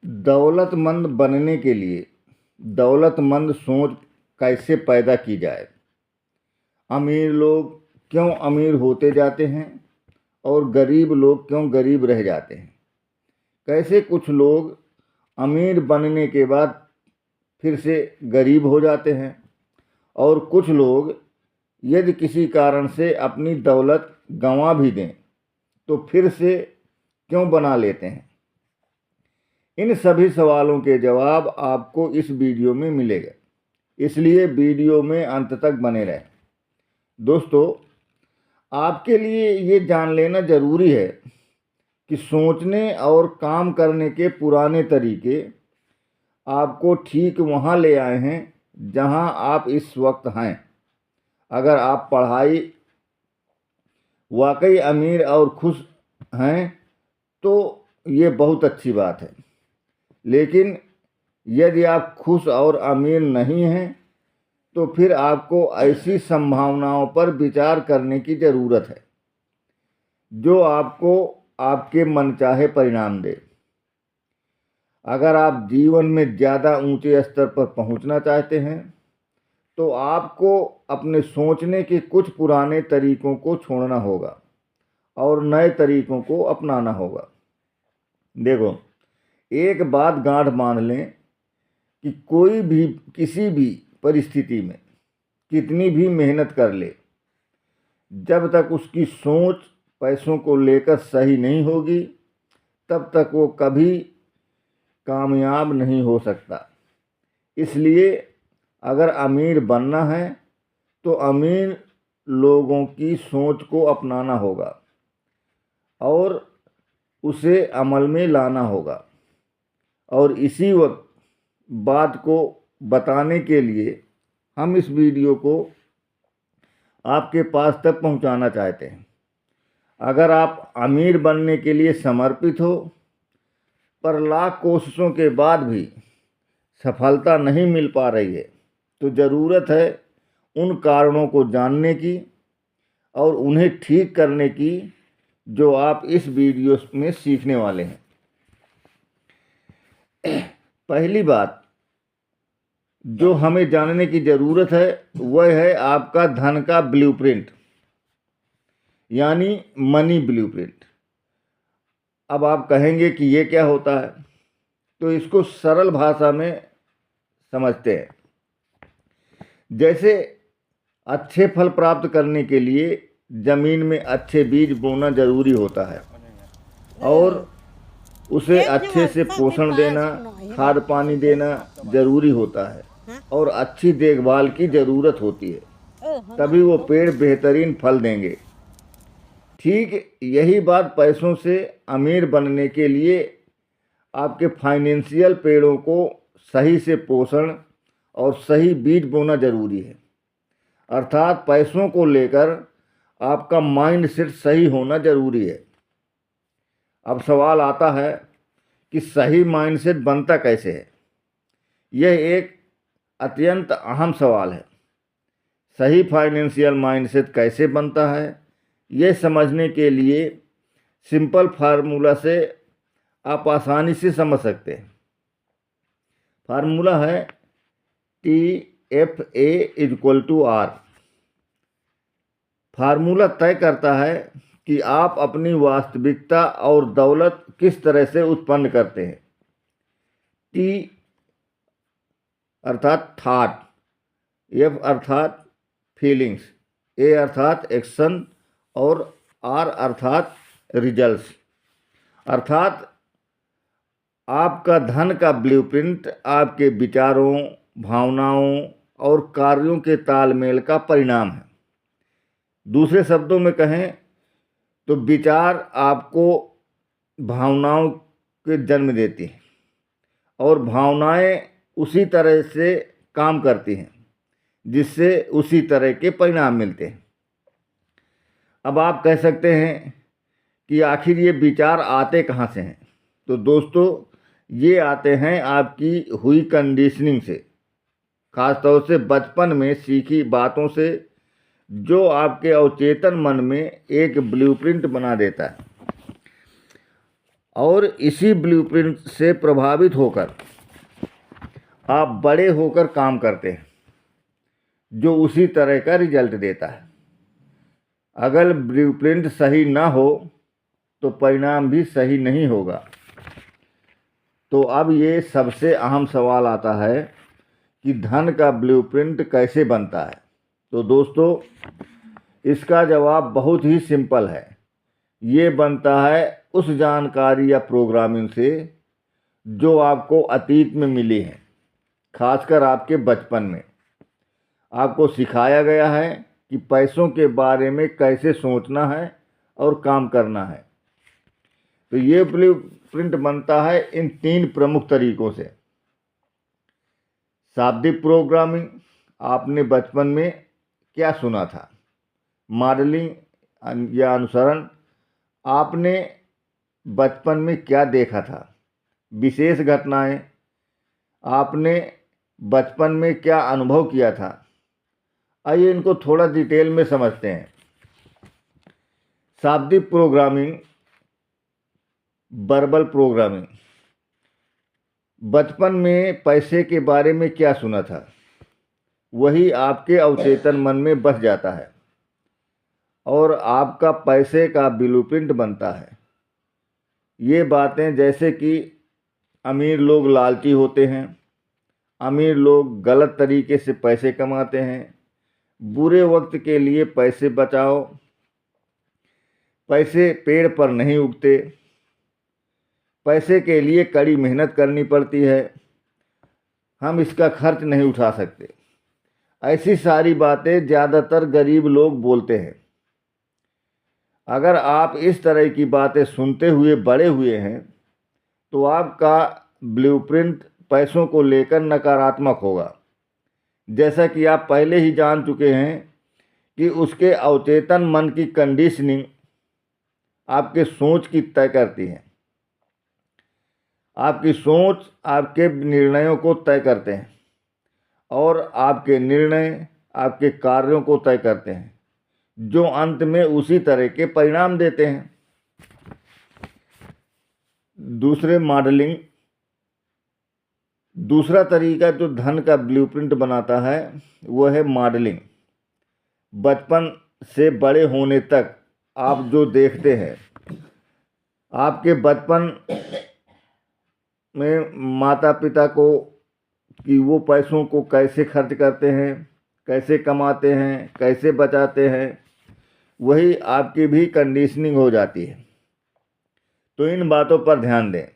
दौलतमंद बनने के लिए दौलतमंद सोच कैसे पैदा की जाए। अमीर लोग क्यों अमीर होते जाते हैं और गरीब लोग क्यों गरीब रह जाते हैं। कैसे कुछ लोग अमीर बनने के बाद फिर से गरीब हो जाते हैं और कुछ लोग यदि किसी कारण से अपनी दौलत गंवा भी दें तो फिर से क्यों बना लेते हैं। इन सभी सवालों के जवाब आपको इस वीडियो में मिलेगा, इसलिए वीडियो में अंत तक बने रहें। दोस्तों, आपके लिए ये जान लेना ज़रूरी है कि सोचने और काम करने के पुराने तरीके आपको ठीक वहाँ ले आए हैं जहाँ आप इस वक्त हैं। अगर आप पढ़ाई वाकई अमीर और खुश हैं तो ये बहुत अच्छी बात है, लेकिन यदि आप खुश और अमीर नहीं हैं तो फिर आपको ऐसी संभावनाओं पर विचार करने की ज़रूरत है जो आपको आपके मनचाहे परिणाम दे। अगर आप जीवन में ज़्यादा ऊंचे स्तर पर पहुंचना चाहते हैं तो आपको अपने सोचने के कुछ पुराने तरीकों को छोड़ना होगा और नए तरीकों को अपनाना होगा। देखो, एक बात गांठ बांध लें कि कोई भी किसी भी परिस्थिति में कितनी भी मेहनत कर ले, जब तक उसकी सोच पैसों को लेकर सही नहीं होगी तब तक वो कभी कामयाब नहीं हो सकता। इसलिए अगर अमीर बनना है तो अमीर लोगों की सोच को अपनाना होगा और उसे अमल में लाना होगा। और इसी वक्त बात को बताने के लिए हम इस वीडियो को आपके पास तक पहुंचाना चाहते हैं। अगर आप अमीर बनने के लिए समर्पित हो पर लाख कोशिशों के बाद भी सफलता नहीं मिल पा रही है तो ज़रूरत है उन कारणों को जानने की और उन्हें ठीक करने की जो आप इस वीडियो में सीखने वाले हैं। पहली बात जो हमें जानने की ज़रूरत है वह है आपका धन का ब्लूप्रिंट, यानी मनी ब्लूप्रिंट। अब आप कहेंगे कि ये क्या होता है, तो इसको सरल भाषा में समझते हैं। जैसे अच्छे फल प्राप्त करने के लिए ज़मीन में अच्छे बीज बोना ज़रूरी होता है और उसे अच्छे से पोषण देना, खाद पानी देना ज़रूरी होता है और अच्छी देखभाल की ज़रूरत होती है, तभी वो पेड़ बेहतरीन फल देंगे। ठीक यही बात पैसों से अमीर बनने के लिए आपके फाइनेंशियल पेड़ों को सही से पोषण और सही बीज बोना ज़रूरी है। अर्थात पैसों को लेकर आपका माइंडसेट सही होना ज़रूरी है। अब सवाल आता है कि सही माइंडसेट बनता कैसे है। यह एक अत्यंत अहम सवाल है। सही फाइनेंशियल माइंडसेट कैसे बनता है, यह समझने के लिए सिंपल फार्मूला से आप आसानी से समझ सकते हैं। फार्मूला है TFA=R। फार्मूला तय करता है कि आप अपनी वास्तविकता और दौलत किस तरह से उत्पन्न करते हैं। T अर्थात थाट, F अर्थात फीलिंग्स, A अर्थात एक्शन और R अर्थात रिजल्ट्स। अर्थात आपका धन का ब्लूप्रिंट आपके विचारों, भावनाओं और कार्यों के तालमेल का परिणाम है। दूसरे शब्दों में कहें तो विचार आपको भावनाओं के जन्म देती हैं और भावनाएं उसी तरह से काम करती हैं जिससे उसी तरह के परिणाम मिलते हैं। अब आप कह सकते हैं कि आखिर ये विचार आते कहाँ से हैं। तो दोस्तों, ये आते हैं आपकी हुई कंडीशनिंग से, ख़ासतौर से बचपन में सीखी बातों से, जो आपके अवचेतन मन में एक ब्लूप्रिंट बना देता है। और इसी ब्लूप्रिंट से प्रभावित होकर आप बड़े होकर काम करते हैं, जो उसी तरह का रिजल्ट देता है। अगर ब्लूप्रिंट सही ना हो तो परिणाम भी सही नहीं होगा। तो अब ये सबसे अहम सवाल आता है कि धन का ब्लूप्रिंट कैसे बनता है। तो दोस्तों, इसका जवाब बहुत ही सिंपल है। ये बनता है उस जानकारी या प्रोग्रामिंग से जो आपको अतीत में मिली है, खासकर आपके बचपन में। आपको सिखाया गया है कि पैसों के बारे में कैसे सोचना है और काम करना है। तो ये ब्लूप्रिंट बनता है इन 3 प्रमुख तरीकों से। शाब्दिक प्रोग्रामिंग, आपने बचपन में क्या सुना था। मॉडलिंग या अनुसरण, आपने बचपन में क्या देखा था। विशेष घटनाएं, आपने बचपन में क्या अनुभव किया था। आइए इनको थोड़ा डिटेल में समझते हैं। शाब्दिक प्रोग्रामिंग, वर्बल प्रोग्रामिंग, बचपन में पैसे के बारे में क्या सुना था वही आपके अवचेतन मन में बस जाता है और आपका पैसे का ब्लूप्रिंट बनता है। ये बातें जैसे कि अमीर लोग लालची होते हैं, अमीर लोग गलत तरीके से पैसे कमाते हैं, बुरे वक्त के लिए पैसे बचाओ, पैसे पेड़ पर नहीं उगते, पैसे के लिए कड़ी मेहनत करनी पड़ती है, हम इसका खर्च नहीं उठा सकते। ऐसी सारी बातें ज़्यादातर गरीब लोग बोलते हैं। अगर आप इस तरह की बातें सुनते हुए बड़े हुए हैं तो आपका ब्लूप्रिंट पैसों को लेकर नकारात्मक होगा। जैसा कि आप पहले ही जान चुके हैं कि उसके अवचेतन मन की कंडीशनिंग आपके सोच की तय करती है। आपकी सोच आपके निर्णयों को तय करते हैं और आपके निर्णय आपके कार्यों को तय करते हैं, जो अंत में उसी तरह के परिणाम देते हैं। दूसरा तरीका जो धन का ब्लूप्रिंट बनाता है वह है मॉडलिंग। बचपन से बड़े होने तक आप जो देखते हैं, आपके बचपन में माता पिता को कि वो पैसों को कैसे खर्च करते हैं, कैसे कमाते हैं, कैसे बचाते हैं, वही आपकी भी कंडीशनिंग हो जाती है। तो इन बातों पर ध्यान दें।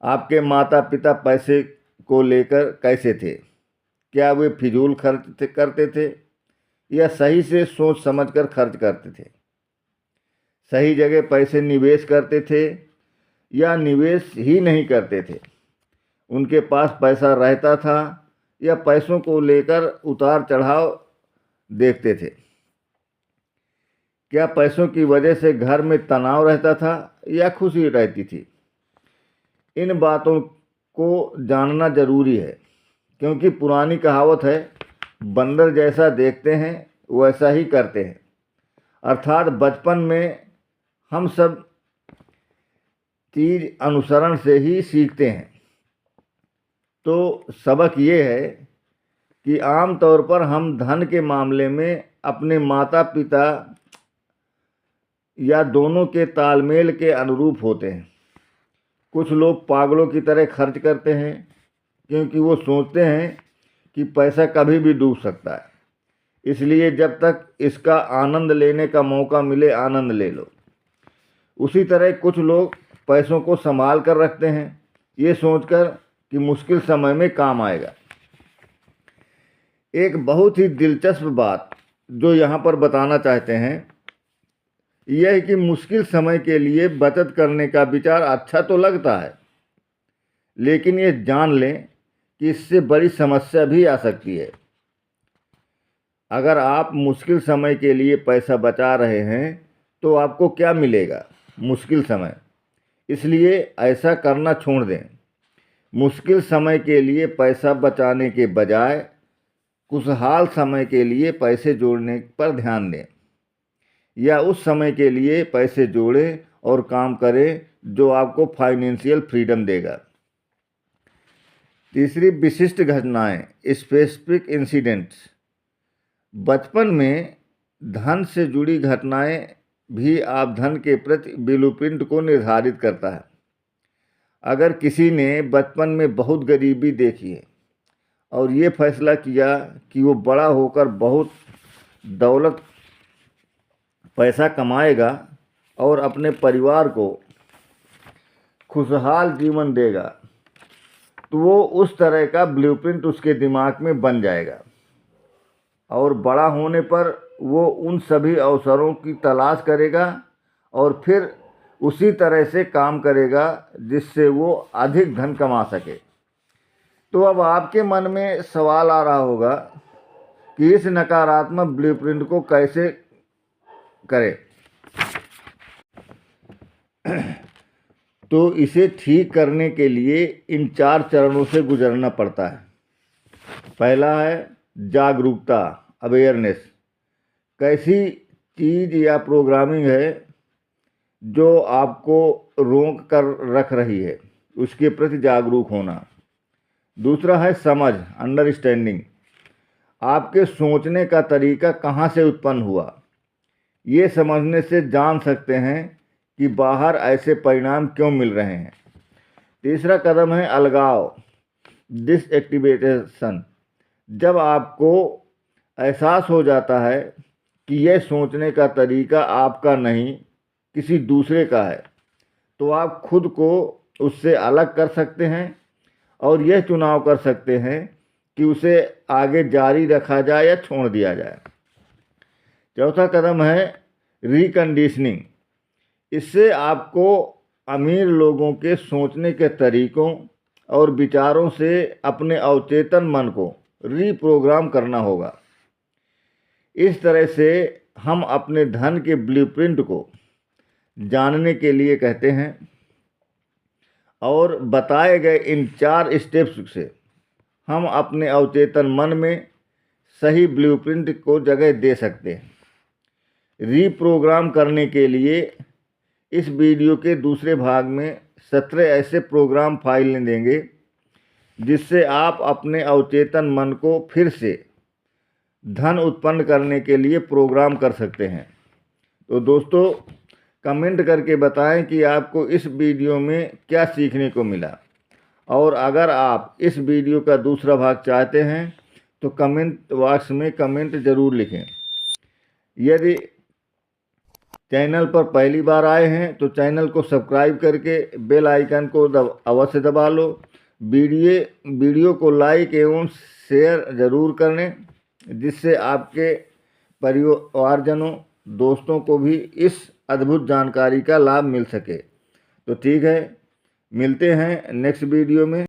आपके माता पिता पैसे को लेकर कैसे थे? क्या वे फिजूल खर्च करते थे या सही से सोच समझकर खर्च करते थे? सही जगह पैसे निवेश करते थे या निवेश ही नहीं करते थे? उनके पास पैसा रहता था या पैसों को लेकर उतार चढ़ाव देखते थे? क्या पैसों की वजह से घर में तनाव रहता था या खुशी रहती थी? इन बातों को जानना जरूरी है, क्योंकि पुरानी कहावत है, बंदर जैसा देखते हैं वैसा ही करते हैं। अर्थात बचपन में हम सब चीज़ अनुसरण से ही सीखते हैं। तो सबक ये है कि आम तौर पर हम धन के मामले में अपने माता पिता या दोनों के तालमेल के अनुरूप होते हैं। कुछ लोग पागलों की तरह खर्च करते हैं क्योंकि वो सोचते हैं कि पैसा कभी भी डूब सकता है, इसलिए जब तक इसका आनंद लेने का मौका मिले आनंद ले लो। उसी तरह कुछ लोग पैसों को संभाल कर रखते हैं, ये सोचकर कि मुश्किल समय में काम आएगा। एक बहुत ही दिलचस्प बात जो यहाँ पर बताना चाहते हैं यह है कि मुश्किल समय के लिए बचत करने का विचार अच्छा तो लगता है, लेकिन ये जान लें कि इससे बड़ी समस्या भी आ सकती है। अगर आप मुश्किल समय के लिए पैसा बचा रहे हैं तो आपको क्या मिलेगा? मुश्किल समय। इसलिए ऐसा करना छोड़ दें। मुश्किल समय के लिए पैसा बचाने के बजाय खुशहाल समय के लिए पैसे जोड़ने पर ध्यान दें, या उस समय के लिए पैसे जोड़ें और काम करें जो आपको फाइनेंशियल फ्रीडम देगा। तीसरी, विशिष्ट घटनाएं, स्पेसिफिक इंसिडेंट्स। बचपन में धन से जुड़ी घटनाएं भी आप धन के प्रति ब्लूप्रिंट को निर्धारित करता है। अगर किसी ने बचपन में बहुत गरीबी देखी है और ये फैसला किया कि वो बड़ा होकर बहुत दौलत पैसा कमाएगा और अपने परिवार को खुशहाल जीवन देगा, तो वो उस तरह का ब्लूप्रिंट उसके दिमाग में बन जाएगा और बड़ा होने पर वो उन सभी अवसरों की तलाश करेगा और फिर उसी तरह से काम करेगा जिससे वो अधिक धन कमा सके। तो अब आपके मन में सवाल आ रहा होगा कि इस नकारात्मक ब्लूप्रिंट को कैसे करें। तो इसे ठीक करने के लिए इन 4 चरणों से गुजरना पड़ता है। पहला है जागरूकता, अवेयरनेस। कैसी चीज़ या प्रोग्रामिंग है जो आपको रोक कर रख रही है, उसके प्रति जागरूक होना। दूसरा है समझ, अंडरस्टैंडिंग। आपके सोचने का तरीका कहाँ से उत्पन्न हुआ, ये समझने से जान सकते हैं कि बाहर ऐसे परिणाम क्यों मिल रहे हैं। तीसरा कदम है अलगाव, डिसएक्टिवेशन। जब आपको एहसास हो जाता है कि यह सोचने का तरीका आपका नहीं किसी दूसरे का है, तो आप खुद को उससे अलग कर सकते हैं और यह चुनाव कर सकते हैं कि उसे आगे जारी रखा जाए या छोड़ दिया जाए। चौथा कदम है रिकंडीशनिंग। इससे आपको अमीर लोगों के सोचने के तरीकों और विचारों से अपने अवचेतन मन को रीप्रोग्राम करना होगा। इस तरह से हम अपने धन के ब्लूप्रिंट को जानने के लिए कहते हैं और बताए गए इन 4 स्टेप्स से हम अपने अवचेतन मन में सही ब्लूप्रिंट को जगह दे सकते हैं। रीप्रोग्राम करने के लिए इस वीडियो के दूसरे भाग में 17 ऐसे प्रोग्राम फाइलें देंगे जिससे आप अपने अवचेतन मन को फिर से धन उत्पन्न करने के लिए प्रोग्राम कर सकते हैं। तो दोस्तों, कमेंट करके बताएं कि आपको इस वीडियो में क्या सीखने को मिला, और अगर आप इस वीडियो का दूसरा भाग चाहते हैं तो कमेंट बॉक्स में कमेंट ज़रूर लिखें। यदि चैनल पर पहली बार आए हैं तो चैनल को सब्सक्राइब करके बेल आइकन को अवश्य दबा लो। वीडियो को लाइक एवं शेयर ज़रूर करें जिससे आपके परिवारजनों, दोस्तों को भी इस अद्भुत जानकारी का लाभ मिल सके। तो ठीक है, मिलते हैं नेक्स्ट वीडियो में।